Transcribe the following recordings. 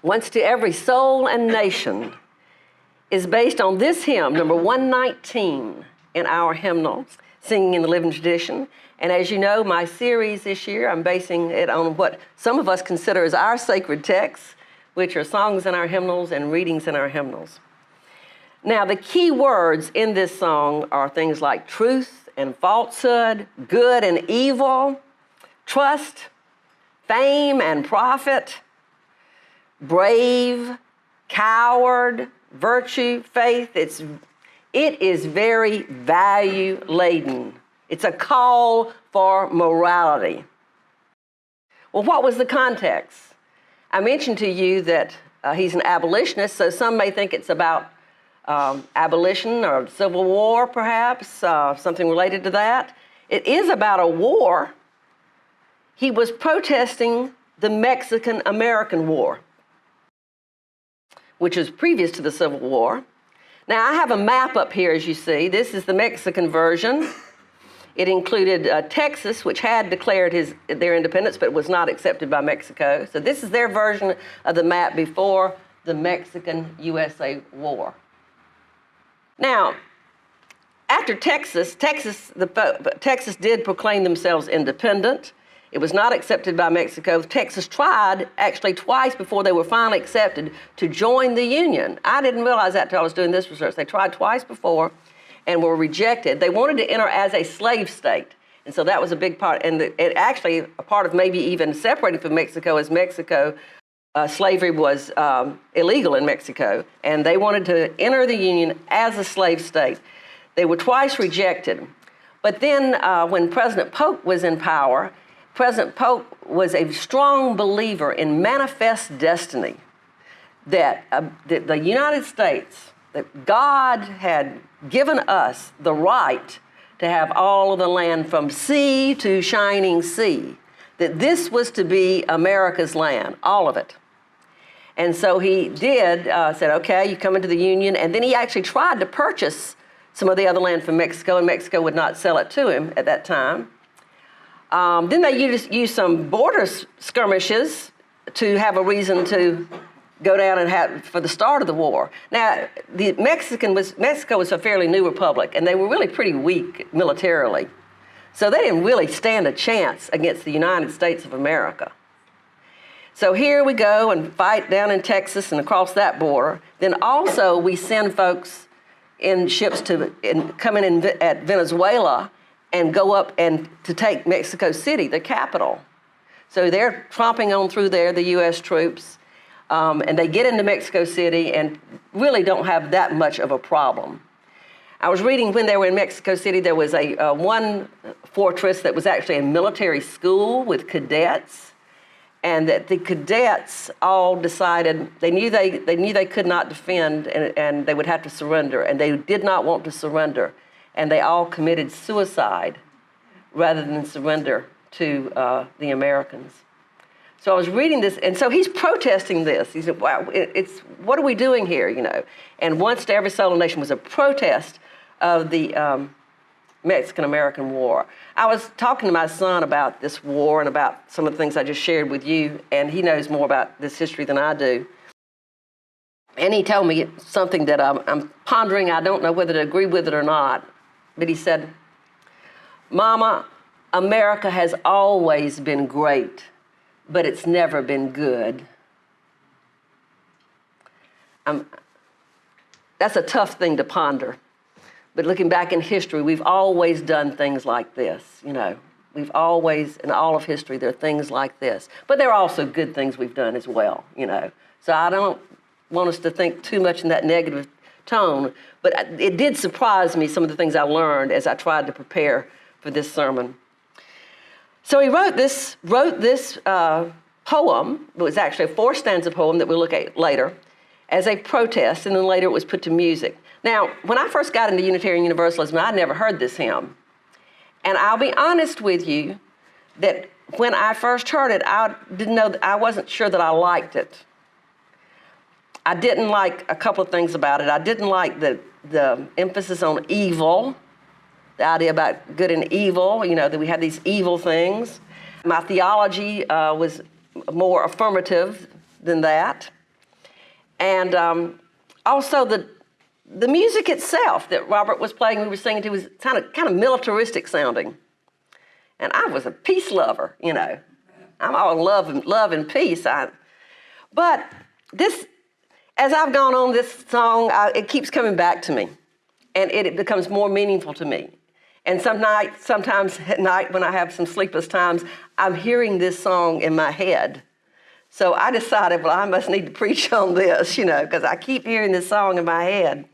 Once to Every Soul and Nation is based on this hymn, number 119 in our hymnals, Singing in the Living Tradition. And as you know, my series this year, I'm basing it on what some of us consider as our sacred texts, which are songs in our hymnals and readings in our hymnals. Now, the key words in this song are things like truth and falsehood, good and evil, trust, fame and profit, brave, coward, virtue, faith. It is very value-laden. It's a call for morality. Well, what was the context? I mentioned to you that he's an abolitionist, so some may think it's about abolition or Civil War, perhaps, something related to that. It is about a war. He was protesting the Mexican-American War, which was previous to the Civil War. Now, I have a map up here, as you see. This is the Mexican version. It included Texas, which had declared their independence, but was not accepted by Mexico. So this is their version of the map before the Mexican-USA War. Now, after Texas did proclaim themselves independent. It was not accepted by Mexico. Texas tried, actually twice before they were finally accepted, to join the Union. I didn't realize that until I was doing this research. They tried twice before and were rejected. They wanted to enter as a slave state. And so that was a big part. And actually, a part of maybe even separating from Mexico is Mexico, slavery was illegal in Mexico. And they wanted to enter the Union as a slave state. They were twice rejected. But then when President Polk was in power, President Polk was a strong believer in manifest destiny, that the United States, that God had given us the right to have all of the land from sea to shining sea, that this was to be America's land, all of it. And so he said, okay, you come into the Union, and then he actually tried to purchase some of the other land from Mexico, and Mexico would not sell it to him at that time. Then they used some border skirmishes to have a reason to go down and for the start of the war. Now, Mexico was a fairly new republic, and they were really pretty weak militarily. So they didn't really stand a chance against the United States of America. So here we go and fight down in Texas and across that border. Then also we send folks in ships come in at Venezuela and go up and to take Mexico City, the capital. So they're tromping on through there, the U.S. troops, and they get into Mexico City and really don't have that much of a problem. I was reading when they were in Mexico City, there was one fortress that was actually a military school with cadets, and that the cadets all decided, they knew they could not defend and they would have to surrender, and they did not want to surrender. And they all committed suicide rather than surrender to the Americans. So I was reading this, and so he's protesting this. He said, wow, what are we doing here, you know? And Once to Every Soul and Nation was a protest of the Mexican-American War. I was talking to my son about this war and about some of the things I just shared with you, and he knows more about this history than I do. And he told me something that I'm pondering. I don't know whether to agree with it or not. But he said, Mama, America has always been great, but it's never been good. That's a tough thing to ponder. But looking back in history, we've always done things like this, you know. We've always, in all of history, there are things like this. But there are also good things we've done as well, you know. So I don't want us to think too much in that negative tone, but it did surprise me, some of the things I learned as I tried to prepare for this sermon. So he wrote this poem. It was actually a 4-stanza poem that we'll look at later, as a protest, and then later it was put to music. Now, when I first got into Unitarian Universalism, I'd never heard this hymn. And I'll be honest with you that when I first heard it, I wasn't sure that I liked it. I didn't like a couple of things about it. I didn't like the emphasis on evil, the idea about good and evil, you know, that we had these evil things. My theology was more affirmative than that. And also the music itself that Robert was playing, we were singing to, was kind of militaristic sounding. And I was a peace lover, you know. I'm all love and peace. But this, as I've gone on this song, it keeps coming back to me, and it becomes more meaningful to me. And sometimes at night when I have some sleepless times, I'm hearing this song in my head. So I decided, well, I must need to preach on this, you know, because I keep hearing this song in my head.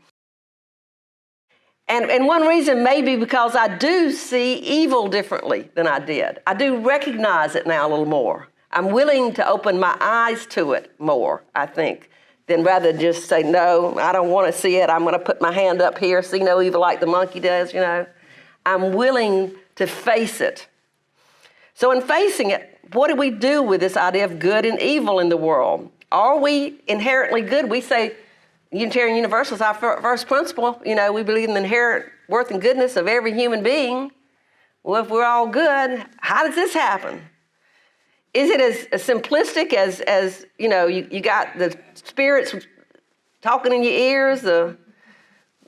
And one reason may be because I do see evil differently than I did. I do recognize it now a little more. I'm willing to open my eyes to it more, I think, than rather just say, no, I don't want to see it. I'm going to put my hand up here, see no evil like the monkey does, you know. I'm willing to face it. So in facing it, what do we do with this idea of good and evil in the world? Are we inherently good? We say Unitarian Universalist, our first principle, you know, we believe in the inherent worth and goodness of every human being. Well, if we're all good, how does this happen? Is it as simplistic as you know, you got the spirits talking in your ears, the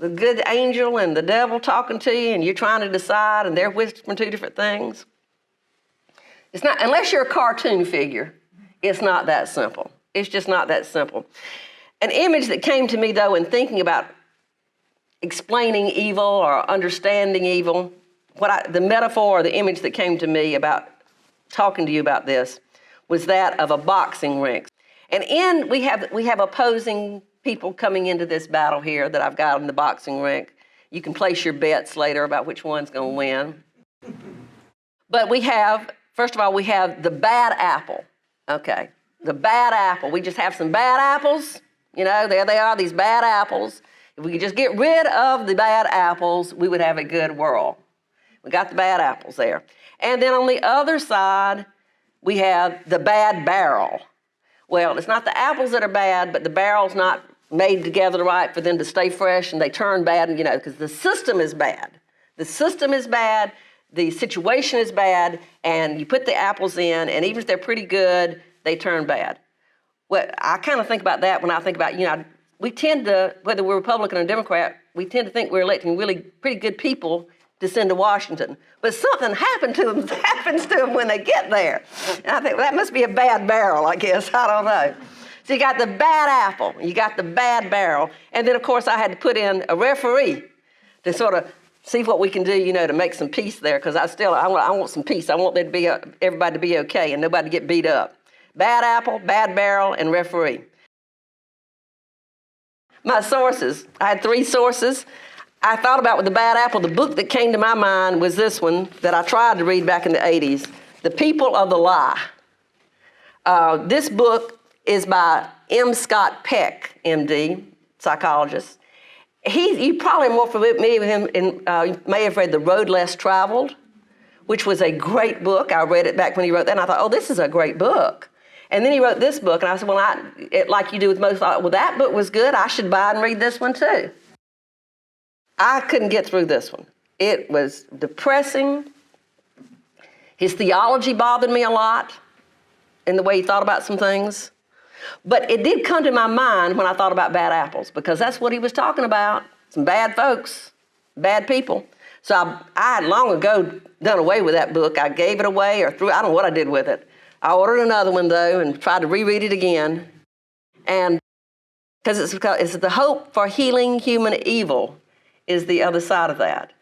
good angel and the devil talking to you, and you're trying to decide, and they're whispering two different things? It's not, unless you're a cartoon figure, it's not that simple. It's just not that simple. An image that came to me, though, in thinking about explaining evil or understanding evil, the metaphor or the image that came to me about talking to you about this was that of a boxing rink. And we have opposing people coming into this battle here that I've got in the boxing rink. You can place your bets later about which one's going to win. But first of all, we have the bad apple. Okay, the bad apple. We just have some bad apples. You know, there they are, these bad apples. If we could just get rid of the bad apples, we would have a good world. We got the bad apples there. And then on the other side, we have the bad barrel. Well, it's not the apples that are bad, but the barrel's not made together right for them to stay fresh, and they turn bad, you know, because the system is bad. The system is bad, the situation is bad, and you put the apples in, and even if they're pretty good, they turn bad. Well, I kind of think about that when I think about, you know, we tend to, whether we're Republican or Democrat, we tend to think we're electing really pretty good people to send to Washington. But something happens to them when they get there. And I think, well, that must be a bad barrel, I guess. I don't know. So you got the bad apple, you got the bad barrel, and then, of course, I had to put in a referee to sort of see what we can do, you know, to make some peace there, because I want some peace. I want there to be everybody to be okay and nobody to get beat up. Bad apple, bad barrel, and referee. My sources, I had 3 sources. I thought about with the bad apple, the book that came to my mind was this one that I tried to read back in the 80s, The People of the Lie. This book is by M. Scott Peck, MD, psychologist. You probably are more familiar with him, you may have read The Road Less Traveled, which was a great book. I read it back when he wrote that, and I thought, oh, this is a great book. And then he wrote this book, and I said, well, like you do with most, well, that book was good. I should buy and read this one too. I couldn't get through this one. It was depressing. His theology bothered me a lot in the way he thought about some things. But it did come to my mind when I thought about bad apples, because that's what he was talking about. Some bad folks, bad people. So I had long ago done away with that book. I gave it away or I don't know what I did with it. I ordered another one, though, and tried to reread it again. And because it's the hope for healing human evil is the other side of that.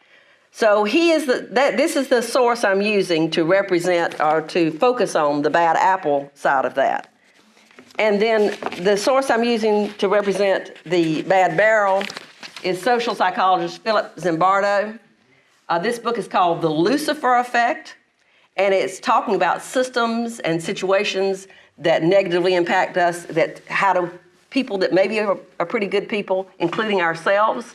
So this is the source I'm using to represent or to focus on the bad apple side of that. And then the source I'm using to represent the bad barrel is social psychologist Philip Zimbardo. This book is called The Lucifer Effect, and it's talking about systems and situations that negatively impact us, how do people that maybe are pretty good people, including ourselves,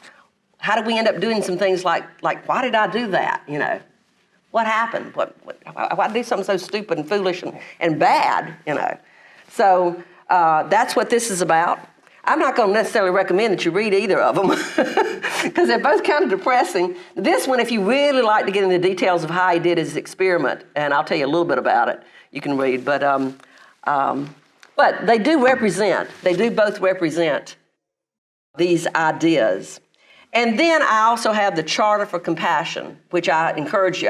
how do we end up doing some things like why did I do that, you know? What happened? Why did I do something so stupid and foolish and bad, you know? So that's what this is about. I'm not going to necessarily recommend that you read either of them because they're both kind of depressing. This one, if you really like to get into the details of how he did his experiment, and I'll tell you a little bit about it, you can read. But But they do both represent these ideas. And then I also have the Charter for Compassion, which I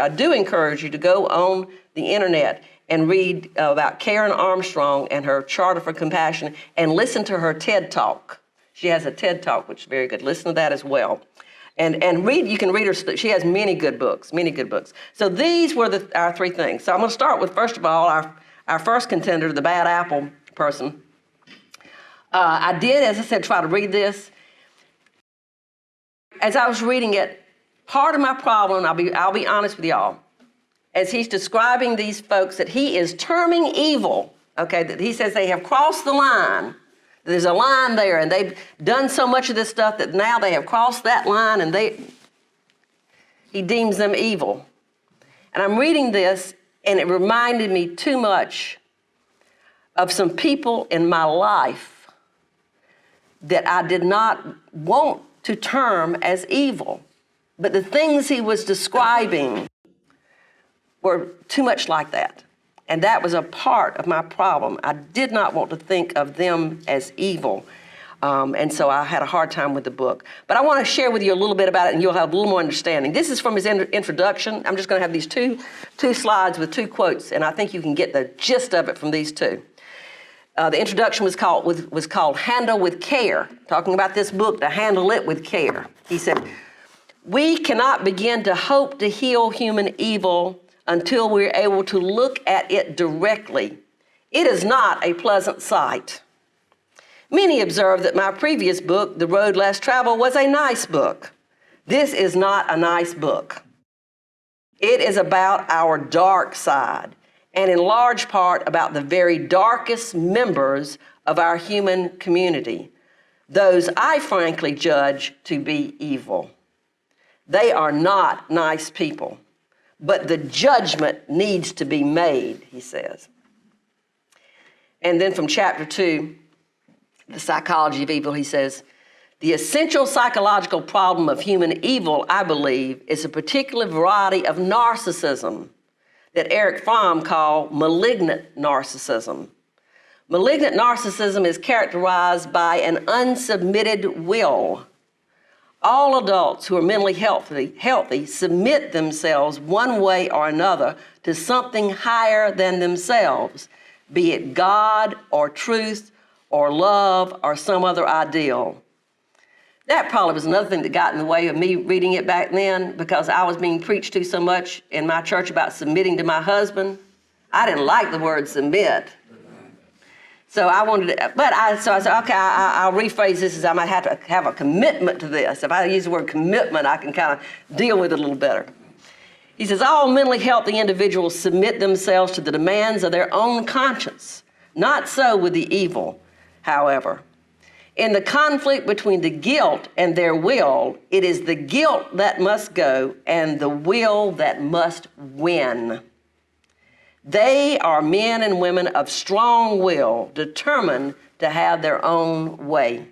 do encourage you to go on the internet and read about Karen Armstrong and her Charter for Compassion and listen to her TED Talk. She has a TED Talk, which is very good. Listen to that as well. And you can read her, she has many good books. So these were our three things. So I'm going to start with, first of all, our first contender, the bad apple person. I did, as I said, try to read this. As I was reading it, part of my problem, I'll be honest with y'all, as he's describing these folks that he is terming evil, okay, that he says they have crossed the line. There's a line there, and they've done so much of this stuff that now they have crossed that line, and he deems them evil. And I'm reading this, and it reminded me too much of some people in my life that I did not want to term as evil. But the things he was describing were too much like that. And that was a part of my problem. I did not want to think of them as evil. And so I had a hard time with the book. But I want to share with you a little bit about it, and you'll have a little more understanding. This is from his introduction. I'm just going to have these two slides with two quotes, and I think you can get the gist of it from these two. The introduction was called Handle with Care, talking about this book, to handle it with care. He said, "We cannot begin to hope to heal human evil until we're able to look at it directly. It is not a pleasant sight. Many observe that my previous book, The Road Less Traveled, was a nice book. This is not a nice book. It is about our dark side, and in large part about the very darkest members of our human community, those I frankly judge to be evil. They are not nice people, but the judgment needs to be made," he says. And then from chapter 2, The Psychology of Evil, he says, "The essential psychological problem of human evil, I believe, is a particular variety of narcissism that Eric Fromm called malignant narcissism. Malignant narcissism is characterized by an unsubmitted will. All adults who are mentally healthy submit themselves one way or another to something higher than themselves, be it God or truth or love or some other ideal." That probably was another thing that got in the way of me reading it back then, because I was being preached to so much in my church about submitting to my husband. I didn't like the word submit. So I wanted to, so I said, okay, I'll rephrase this as I might have to have a commitment to this. If I use the word commitment, I can kind of deal with it a little better. He says, all mentally healthy individuals submit themselves to the demands of their own conscience. Not so with the evil, however. In the conflict between the guilt and their will, it is the guilt that must go and the will that must win. They are men and women of strong will, determined to have their own way.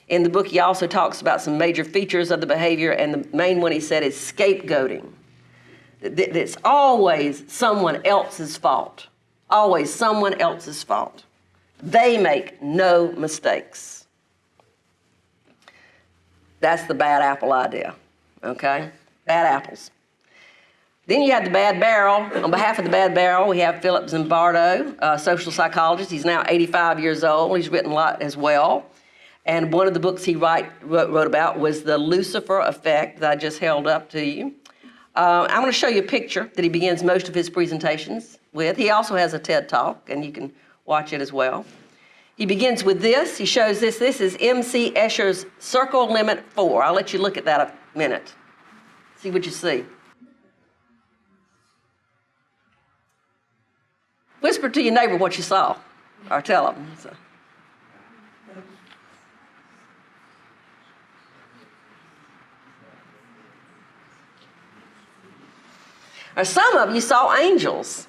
In the book, he also talks about some major features of the behavior, and the main one he said is scapegoating. It's always someone else's fault. Always someone else's fault. They make no mistakes. That's the bad apple idea, okay? Bad apples. Then you have the bad barrel. On behalf of the bad barrel, we have Philip Zimbardo, a social psychologist. He's now 85 years old. He's written a lot as well. And one of the books he wrote about was the Lucifer Effect that I just held up to you. I'm going to show you a picture that he begins most of his presentations with. He also has a TED Talk, and you can watch it as well. He begins with this. He shows this. This is M.C. Escher's Circle Limit 4. I'll let you look at that a minute. See what you see. Whisper to your neighbor what you saw, or tell them. So. Or some of you saw angels,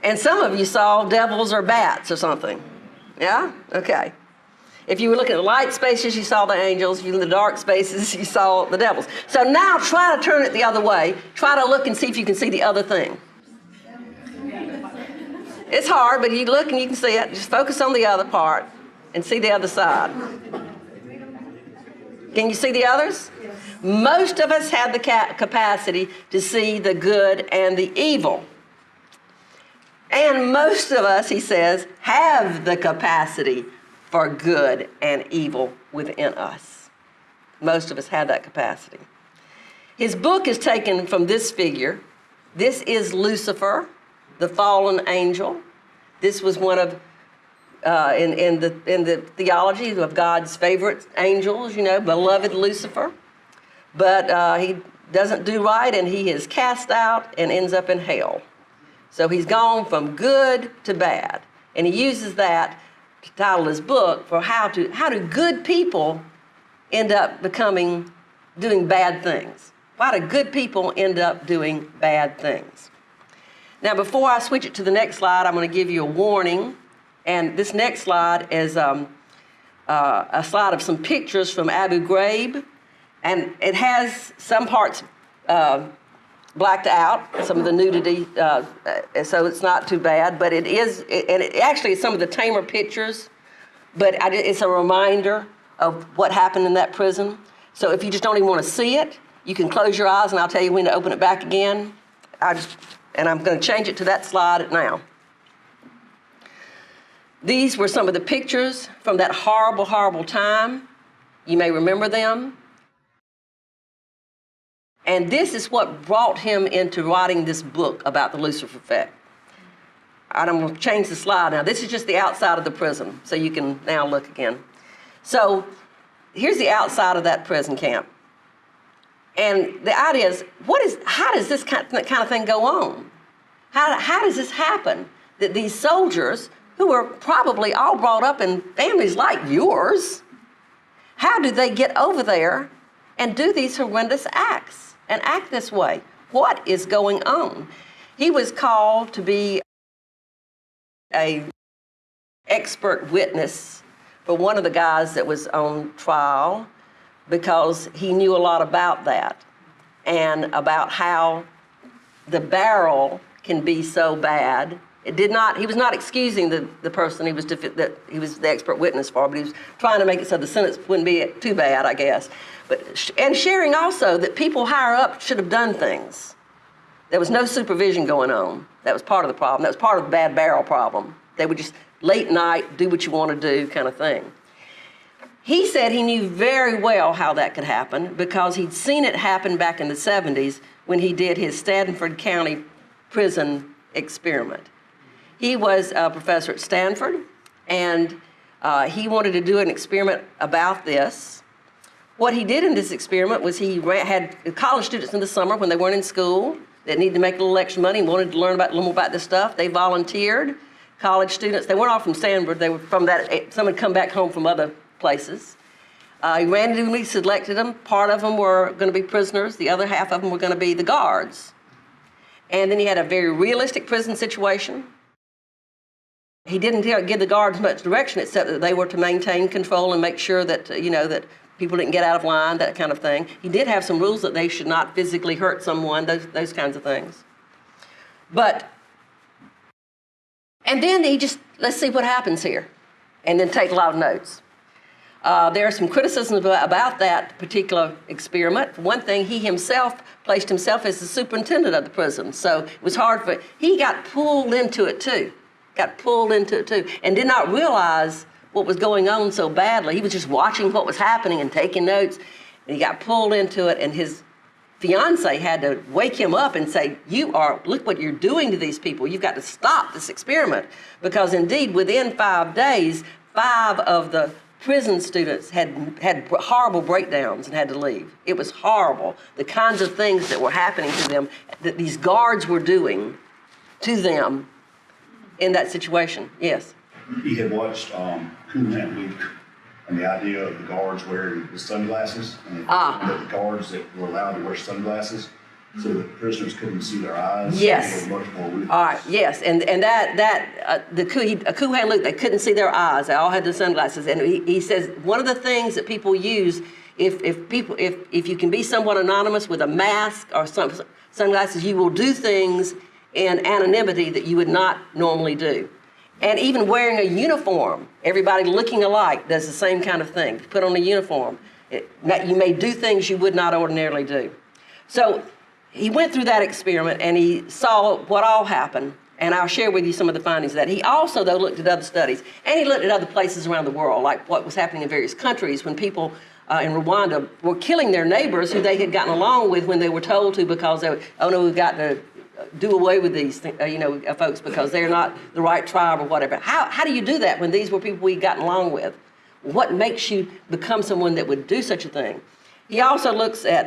and some of you saw devils or bats or something. Yeah? Okay. If you were looking at the light spaces, you saw the angels. If you were in the dark spaces, you saw the devils. So now try to turn it the other way. Try to look and see if you can see the other thing. It's hard, but you look and you can see it. Just focus on the other part and see the other side. Can you see the others? Yes. Most of us have the capacity to see the good and the evil. And most of us, he says, have the capacity for good and evil within us. Most of us have that capacity. His book is taken from this figure. This is Lucifer, the fallen angel. This was one of, in the theology of God's favorite angels, beloved Lucifer. But he doesn't do right, and he is cast out and ends up in hell. So he's gone from good to bad. And he uses that to title his book for how do good people end up doing bad things? Why do good people end up doing bad things? Now, before I switch it to the next slide, I'm going to give you a warning. And this next slide is a slide of some pictures from Abu Ghraib. And it has some parts blacked out, some of the nudity, so it's not too bad. But it is, and it actually is some of the tamer pictures, but it's a reminder of what happened in that prison. So if you just don't even want to see it, you can close your eyes, and I'll tell you when to open it back again. And I'm going to change it to that slide now. These were some of the pictures from that horrible, horrible time. You may remember them. And this is what brought him into writing this book about the Lucifer Effect. I'm going to change the slide now. This is just the outside of the prison, so you can now look again. So here's the outside of that prison camp. And the idea is, how does this kind of thing go on? How does this happen? That these soldiers, who were probably all brought up in families like yours, how do they get over there and do these horrendous acts and act this way? What is going on? He was called to be an expert witness for one of the guys that was on trial, because he knew a lot about that and about how the barrel can be so bad. He was not excusing the person he was the expert witness for, but he was trying to make it so the sentence wouldn't be too bad, I guess. And sharing also that people higher up should have done things. There was no supervision going on. That was part of the problem. That was part of the bad barrel problem. They would just late night, do what you want to do kind of thing. He said he knew very well how that could happen because he'd seen it happen back in the 70s when he did his Stanford County prison experiment. He was a professor at Stanford, and he wanted to do an experiment about this. What he did in this experiment was he had college students in the summer when they weren't in school that needed to make a little extra money and wanted to learn a little more about this stuff. They volunteered. College students, they weren't all from Stanford, they were from that, some had come back home from other places. He randomly selected them. Part of them were going to be prisoners. The other half of them were going to be the guards. And then he had a very realistic prison situation. He didn't give the guards much direction except that they were to maintain control and make sure that, that people didn't get out of line, that kind of thing. He did have some rules that they should not physically hurt someone, those kinds of things. And then let's see what happens here, and then take a lot of notes. There are some criticisms about that particular experiment. For one thing, he himself placed himself as the superintendent of the prison, so it was hard he got pulled into it too, and did not realize what was going on so badly. He was just watching what was happening and taking notes, and he got pulled into it, and his fiance had to wake him up and say, look what you're doing to these people. You've got to stop this experiment. Because indeed, within 5 days, 5 of the prison students had horrible breakdowns and had to leave. It was horrible. The kinds of things that were happening to them, that these guards were doing to them in that situation. Yes? He had watched Cool Hand Luke, and the idea of the guards wearing the sunglasses, and the guards that were allowed to wear sunglasses, so that prisoners couldn't see their eyes. Yes. Much more ruthless. All right. Yes, and the Cool Hand Luke, they couldn't see their eyes. They all had the sunglasses, and he says one of the things that people use if you can be somewhat anonymous with a mask or sunglasses, you will do things in anonymity that you would not normally do. And even wearing a uniform, everybody looking alike does the same kind of thing. Put on a uniform, you may do things you would not ordinarily do. So he went through that experiment and he saw what all happened. And I'll share with you some of the findings of that. He also, though, looked at other studies, and he looked at other places around the world, like what was happening in various countries when people in Rwanda were killing their neighbors who they had gotten along with when they were told to, because they were, oh no, we've got to do away with these folks because they're not the right tribe or whatever. How do you do that when these were people we'd gotten along with? What makes you become someone that would do such a thing? He also looks at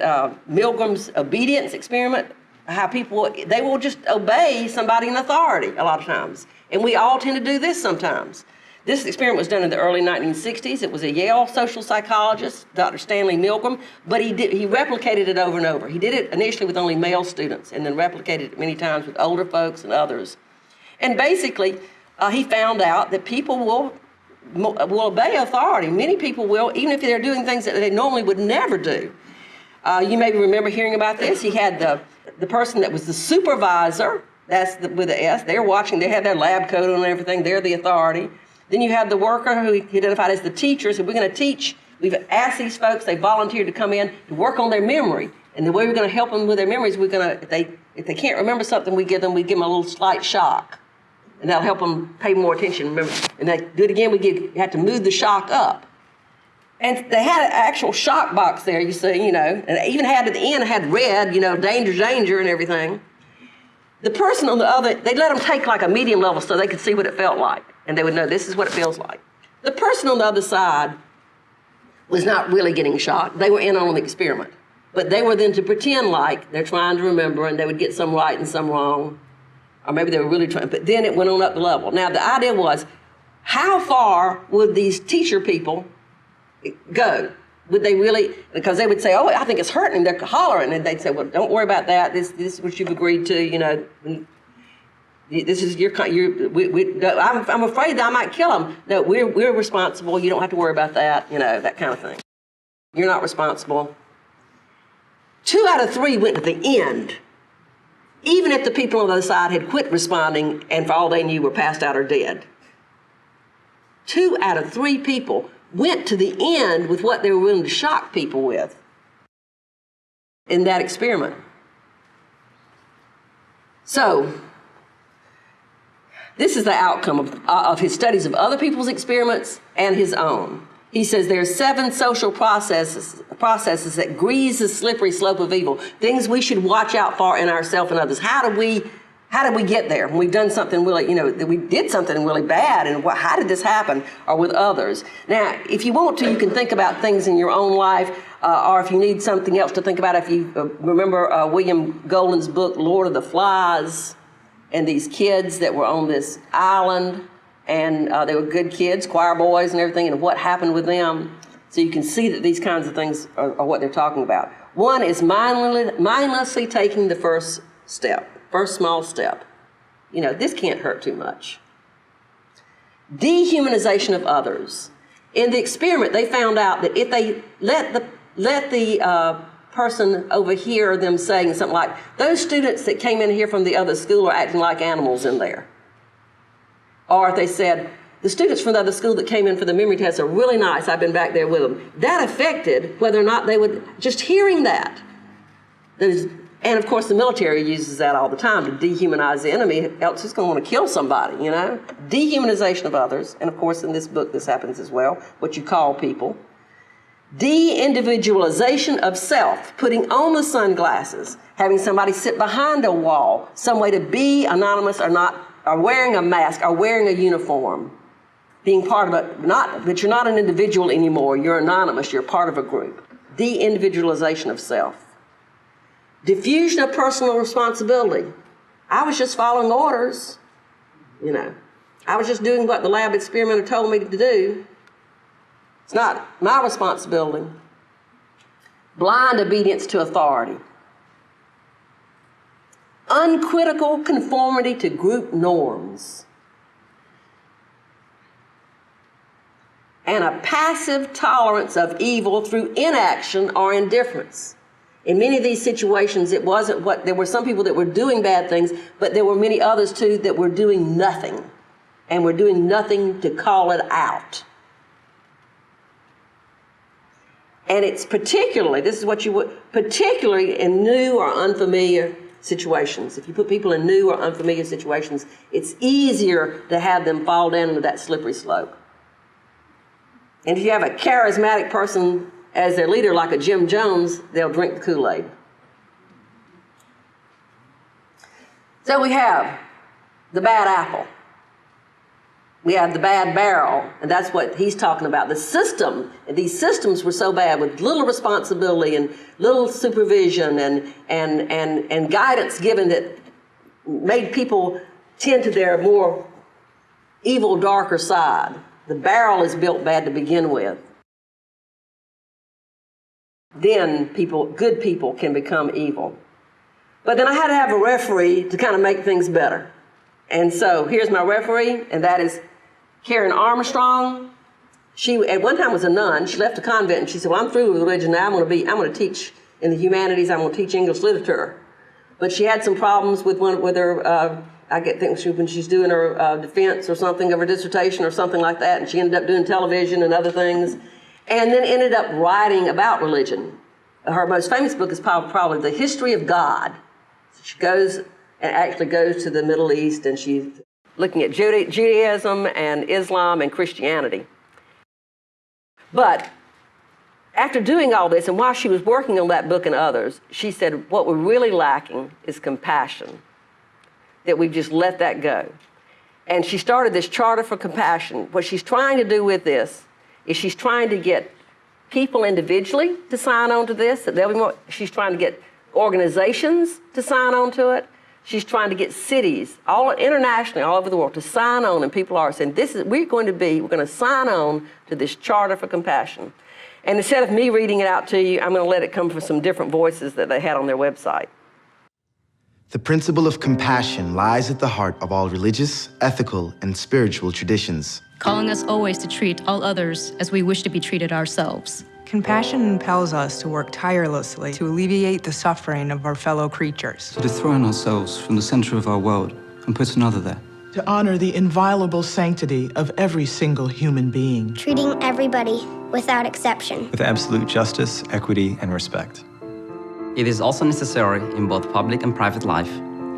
Milgram's obedience experiment, how people, they will just obey somebody in authority a lot of times. And we all tend to do this sometimes. This experiment was done in the early 1960s. It was a Yale social psychologist, Dr. Stanley Milgram, but he replicated it over and over. He did it initially with only male students and then replicated it many times with older folks and others. And basically, he found out that people will obey authority. Many people will, even if they're doing things that they normally would never do. You may remember hearing about this. He had the person that was the supervisor, that's with the S, they're watching, they had their lab coat on and everything, they're the authority. Then you have the worker who he identified as the teacher, so we're going to teach. We've asked these folks, they volunteered to come in to work on their memory. And the way we're going to help them with their memories, we're going to, if they can't remember something, we give them a little slight shock. And that'll help them pay more attention. Remember, and they do it again, you have to move the shock up. And they had an actual shock box there, you see, and they even had at the end, had red, danger, danger and everything. The person on the other, they let them take like a medium level so they could see what it felt like. And they would know this is what it feels like. The person on the other side was not really getting shocked. They were in on the experiment. But they were then to pretend like they're trying to remember, and they would get some right and some wrong. Or maybe they were really trying, but then it went on up the level. Now the idea was, how far would these teacher people go? Would they really, because they would say, oh, I think it's hurting, they're hollering, and they'd say, well, don't worry about that, this is what you've agreed to, this is I'm afraid that I might kill them. No, we're responsible, you don't have to worry about that, that kind of thing. You're not responsible. 2 out of 3 went to the end, even if the people on the other side had quit responding and for all they knew were passed out or dead. 2 out of 3 people went to the end with what they were willing to shock people with in that experiment. So, this is the outcome of his studies of other people's experiments and his own. He says there are 7 social processes that grease the slippery slope of evil, things we should watch out for in ourselves and others. How did we get there? When we've done something really, that we did something really bad, and how did this happen, or with others? Now, if you want to, you can think about things in your own life, or if you need something else to think about, if you remember William Golding's book, Lord of the Flies, and these kids that were on this island, and they were good kids, choir boys and everything, and what happened with them. So you can see that these kinds of things are what they're talking about. One is mindlessly taking the first step. First small step. This can't hurt too much. Dehumanization of others. In the experiment, they found out that if they let the person overhear them saying something like, those students that came in here from the other school are acting like animals in there. Or if they said, the students from the other school that came in for the memory test are really nice, I've been back there with them. That affected whether or not they would, just hearing that. And of course, the military uses that all the time to dehumanize the enemy, else it's going to want to kill somebody, Dehumanization of others. And of course, in this book, this happens as well, what you call people. De-individualization of self, putting on the sunglasses, having somebody sit behind a wall, some way to be anonymous or not, or wearing a mask, or wearing a uniform. Being part of it, that you're not an individual anymore, you're anonymous, you're part of a group. De-individualization of self. Diffusion of personal responsibility. I was just following orders, I was just doing what the lab experimenter told me to do. It's not my responsibility. Blind obedience to authority. Uncritical conformity to group norms. And a passive tolerance of evil through inaction or indifference. In many of these situations, it wasn't what, there were some people that were doing bad things, but there were many others too that were doing nothing, and were doing nothing to call it out. And it's particularly, this is what you would, particularly in new or unfamiliar situations. If you put people in new or unfamiliar situations, it's easier to have them fall down into that slippery slope. And if you have a charismatic person as their leader, like a Jim Jones, they'll drink the Kool-Aid. So we have the bad apple. We have the bad barrel, and that's what he's talking about. The system, these systems were so bad with little responsibility and little supervision and guidance given that made people tend to their more evil, darker side. The barrel is built bad to begin with. Then people, good people, can become evil. But then I had to have a referee to kind of make things better. And so here's my referee, and that is Karen Armstrong. She at one time was a nun. She left a convent and she said, well, I'm through with religion now. I'm going to teach in the humanities. I'm going to teach English literature. But she had some problems with her, I think when she's doing her defense or something of her dissertation or something like that, and she ended up doing television and other things, and then ended up writing about religion. Her most famous book is probably The History of God. She goes and actually goes to the Middle East, and she's looking at Judaism and Islam and Christianity. But after doing all this, and while she was working on that book and others, she said, what we're really lacking is compassion, that we've just let that go. And she started this Charter for Compassion. What she's trying to do with this is she's trying to get people individually to sign on to this. That they'll be more, she's trying to get organizations to sign on to it. She's trying to get cities, all internationally, all over the world, to sign on, and people are saying, we're going to sign on to this Charter for Compassion. And instead of me reading it out to you, I'm going to let it come from some different voices that they had on their website. The principle of compassion lies at the heart of all religious, ethical, and spiritual traditions, calling us always to treat all others as we wish to be treated ourselves. Compassion impels us to work tirelessly to alleviate the suffering of our fellow creatures. To dethrone ourselves from the center of our world and put another there. To honor the inviolable sanctity of every single human being. Treating everybody without exception. With absolute justice, equity, and respect. It is also necessary in both public and private life.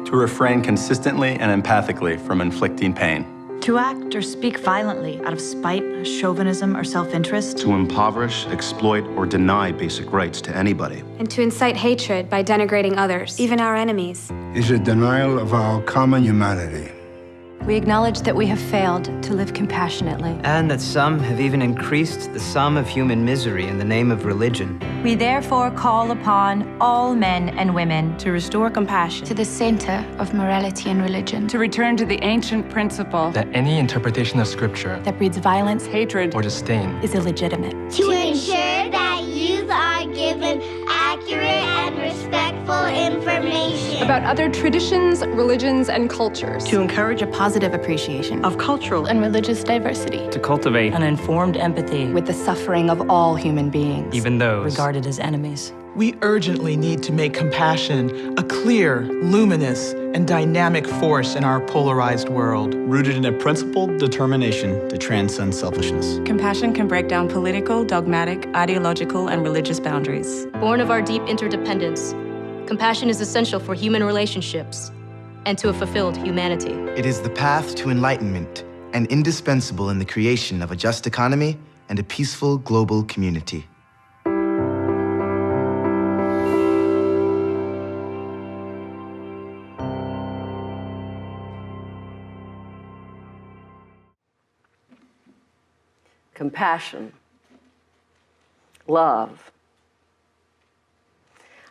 To refrain consistently and empathically from inflicting pain. To act or speak violently out of spite, chauvinism, or self-interest. To impoverish, exploit, or deny basic rights to anybody. And to incite hatred by denigrating others, even our enemies. Is a denial of our common humanity. We acknowledge that we have failed to live compassionately. And that some have even increased the sum of human misery in the name of religion. We therefore call upon all men and women to restore compassion to the center of morality and religion. To return to the ancient principle that any interpretation of Scripture that breeds violence, hatred, or disdain is illegitimate. To ensure that youth are given accurate and respectful information about other traditions, religions, and cultures. To encourage a positive appreciation of cultural and religious diversity. To cultivate an informed empathy with the suffering of all human beings, even those regarded as enemies. We urgently need to make compassion a clear, luminous, and dynamic force in our polarized world. Rooted in a principled determination to transcend selfishness. Compassion can break down political, dogmatic, ideological, and religious boundaries. Born of our deep interdependence, compassion is essential for human relationships and to a fulfilled humanity. It is the path to enlightenment and indispensable in the creation of a just economy and a peaceful global community. Compassion, love.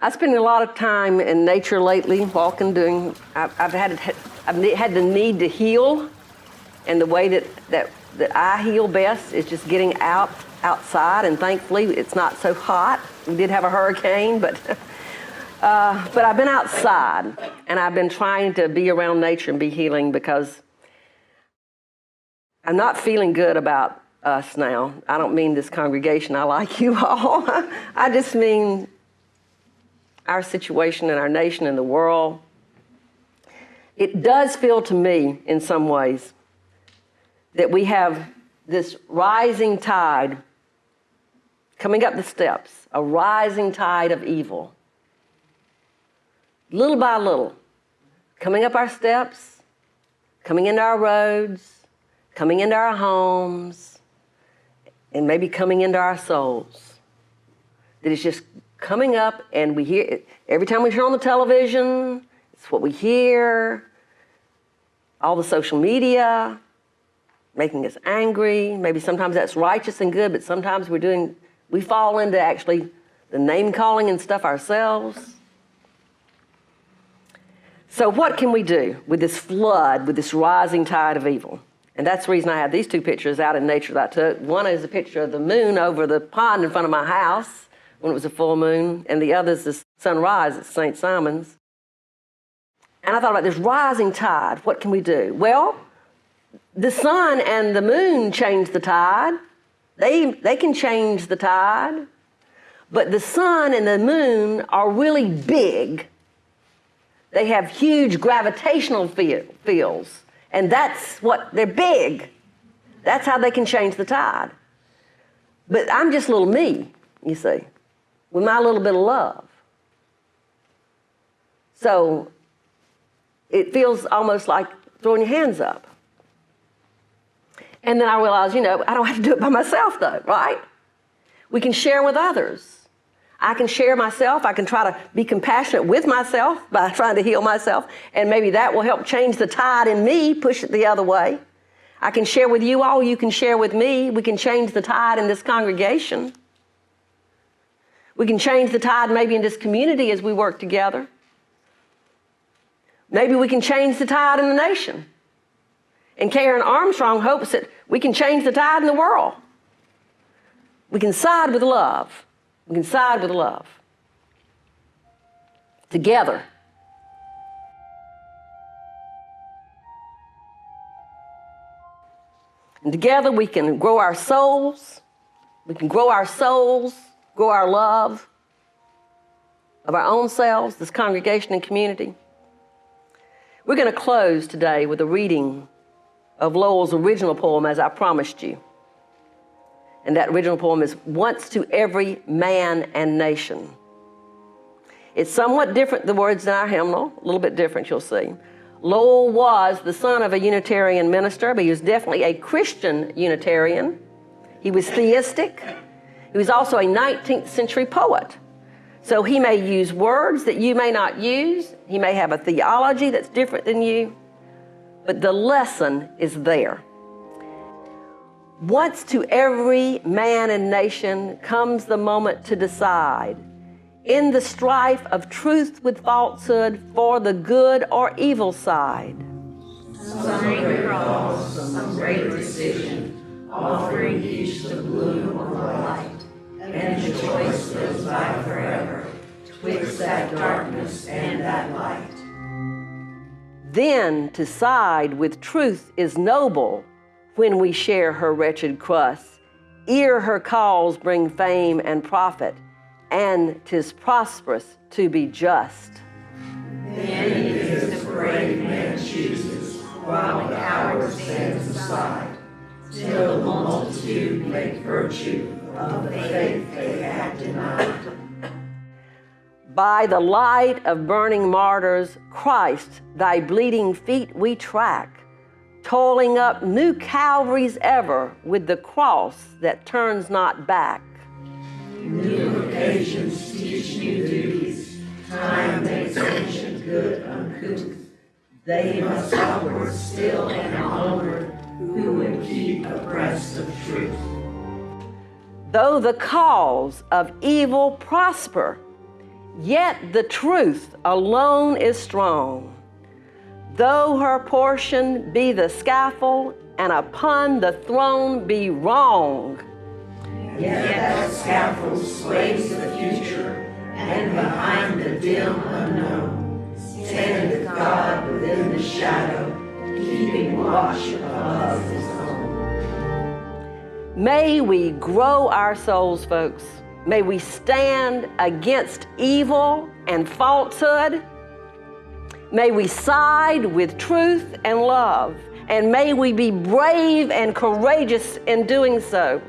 I spend a lot of time in nature lately, walking, doing. I've had the need to heal, and the way that I heal best is just getting outside. And thankfully, it's not so hot. We did have a hurricane, but I've been outside, and I've been trying to be around nature and be healing because I'm not feeling good about us now. I don't mean this congregation. I like you all. I just mean our situation in our nation and the world, it does feel to me in some ways that we have this rising tide coming up the steps, a rising tide of evil. Little by little, coming up our steps, coming into our roads, coming into our homes, and maybe coming into our souls. That it's just coming up, and we hear it every time we turn on the television. It's what we hear. All the social media making us angry. Maybe sometimes that's righteous and good, but sometimes we fall into actually the name calling and stuff ourselves. So what can we do with this flood, with this rising tide of evil? And that's the reason I have these two pictures out in nature that I took. One is a picture of the moon over the pond in front of my house when it was a full moon, and the other is the sunrise at St. Simon's. And I thought about this rising tide. What can we do? Well, the sun and the moon change the tide. They can change the tide. But the sun and the moon are really big. They have huge gravitational fields. And that's what, they're big. That's how they can change the tide. But I'm just little me, you see, with my little bit of love. So it feels almost like throwing your hands up. And then I realized, I don't have to do it by myself though, right? We can share with others. I can share myself. I can try to be compassionate with myself by trying to heal myself, and maybe that will help change the tide in me, push it the other way. I can share with you all. You can share with me. We can change the tide in this congregation. We can change the tide maybe in this community as we work together. Maybe we can change the tide in the nation. And Karen Armstrong hopes that we can change the tide in the world. We can side with love. We can side with love. Together. And together we can grow our souls. We can grow our souls, grow our love of our own selves, this congregation and community. We're going to close today with a reading of Lowell's original poem, As I Promised You. And that original poem is Once to Every Man and Nation. It's somewhat different, the words in our hymnal, a little bit different, you'll see. Lowell was the son of a Unitarian minister, but he was definitely a Christian Unitarian. He was theistic. He was also a 19th century poet. So he may use words that you may not use. He may have a theology that's different than you, but the lesson is there. Once to every man and nation comes the moment to decide, in the strife of truth with falsehood, for the good or evil side. Some great cause, some great decision, offering each the bloom of light, and the choice goes by forever, twixt that darkness and that light. Then to side with truth is noble, when we share her wretched crust, ere her calls bring fame and profit, and 'tis prosperous to be just. Then it is the brave man chooses, while the coward stands aside, till the multitude make virtue of the faith they have denied. By the light of burning martyrs, Christ, thy bleeding feet we track, toiling up new Calvaries ever with the cross that turns not back. New occasions teach new duties. Time makes ancient good uncouth. They must upward still and onward, who would keep abreast of truth. Though the cause of evil prosper, yet the truth alone is strong. Though her portion be the scaffold, and upon the throne be wrong. Yet that scaffold sways the future, and behind the dim unknown standeth God within the shadow, keeping watch above his own. May we grow our souls, folks. May we stand against evil and falsehood. May we side with truth and love, and may we be brave and courageous in doing so.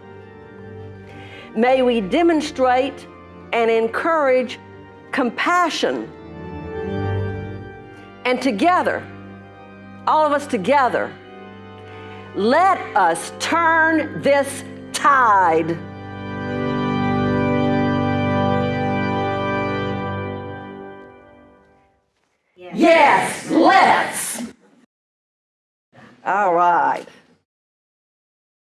May we demonstrate and encourage compassion. And together, all of us together, let us turn this tide. Yes, let's. All right.